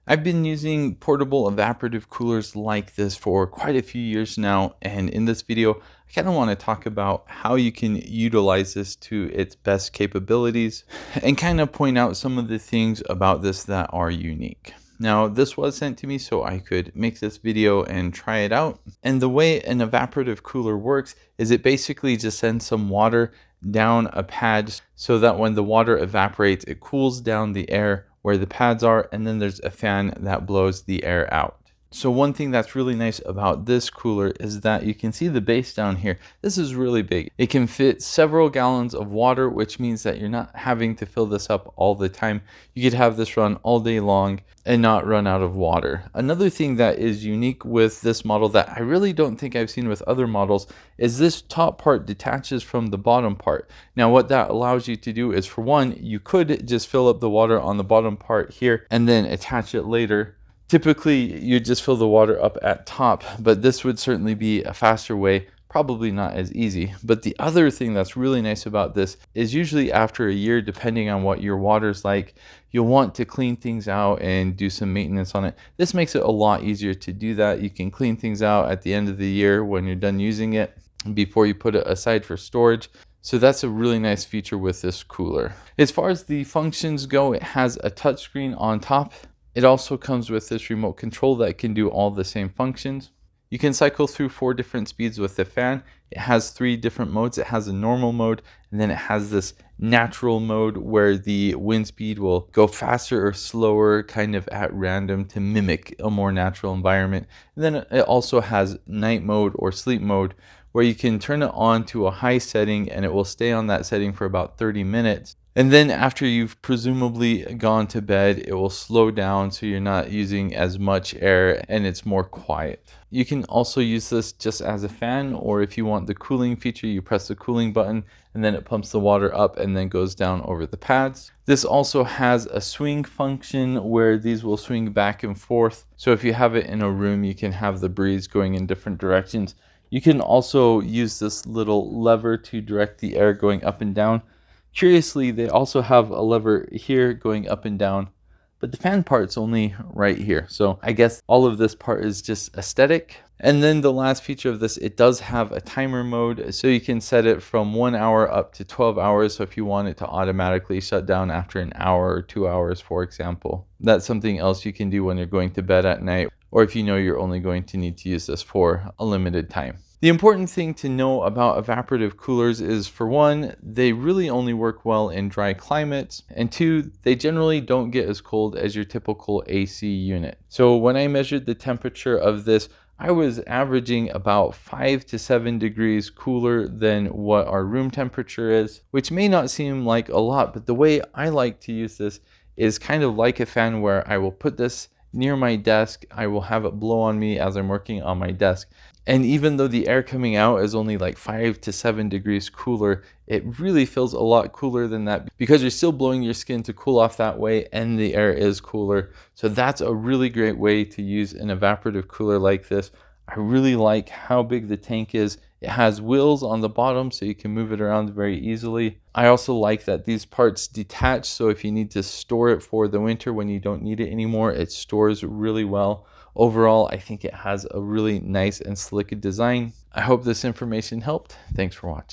I've been using portable evaporative coolers like this for quite a few years now, and in this video I kind of want to talk about how you can utilize this to its best capabilities and kind of point out some of the things about this that are unique. Now, this was sent to me so I could make this video and try it out. And the way an evaporative cooler works is it basically just sends some water down a pad so that when the water evaporates, it cools down the air where the pads are, and then there's a fan that blows the air out. So one thing that's really nice about this cooler is that you can see the base down here. This is really big. It can fit several gallons of water, which means that you're not having to fill this up all the time. You could have this run all day long and not run out of water. Another thing that is unique with this model that I really don't think I've seen with other models is this top part detaches from the bottom part. Now what that allows you to do is, for one, you could just fill up the water on the bottom part here and then attach it later. Typically, you just fill the water up at top, but this would certainly be a faster way, probably not as easy. But the other thing that's really nice about this is usually after a year, depending on what your water's like, you'll want to clean things out and do some maintenance on it. This makes it a lot easier to do that. You can clean things out at the end of the year when you're done using it before you put it aside for storage. So that's a really nice feature with this cooler. As far as the functions go, it has a touchscreen on top. It also comes with this remote control that can do all the same functions. You can cycle through 4 different speeds with the fan. It has 3 different modes. It has a normal mode, and then it has this natural mode where the wind speed will go faster or slower kind of at random to mimic a more natural environment. And then it also has night mode or sleep mode, where you can turn it on to a high setting and it will stay on that setting for about 30 minutes. And then after you've presumably gone to bed, it will slow down so you're not using as much air and it's more quiet. You can also use this just as a fan, or if you want the cooling feature, you press the cooling button and then it pumps the water up and then goes down over the pads. This also has a swing function where these will swing back and forth. So if you have it in a room, you can have the breeze going in different directions. You can also use this little lever to direct the air going up and down. Curiously, they also have a lever here going up and down, but the fan part's only right here. So I guess all of this part is just aesthetic. And then the last feature of this, it does have a timer mode, so you can set it from 1 hour up to 12 hours. So if you want it to automatically shut down after an hour or 2 hours, for example, that's something else you can do when you're going to bed at night, or if you know you're only going to need to use this for a limited time. The important thing to know about evaporative coolers is, for one, they really only work well in dry climates, and 2, they generally don't get as cold as your typical AC unit. So when I measured the temperature of this, I was averaging about 5 to 7 degrees cooler than what our room temperature is, which may not seem like a lot, but the way I like to use this is kind of like a fan, where I will put this near my desk. I will have it blow on me as I'm working on my desk. And even though the air coming out is only like 5 to 7 degrees cooler, it really feels a lot cooler than that, because you're still blowing your skin to cool off that way and the air is cooler. So that's a really great way to use an evaporative cooler like this. I really like how big the tank is. It has wheels on the bottom so you can move it around very easily. I also like that these parts detach, so if you need to store it for the winter when you don't need it anymore, it stores really well. Overall, I think it has a really nice and slick design. I hope this information helped. Thanks for watching.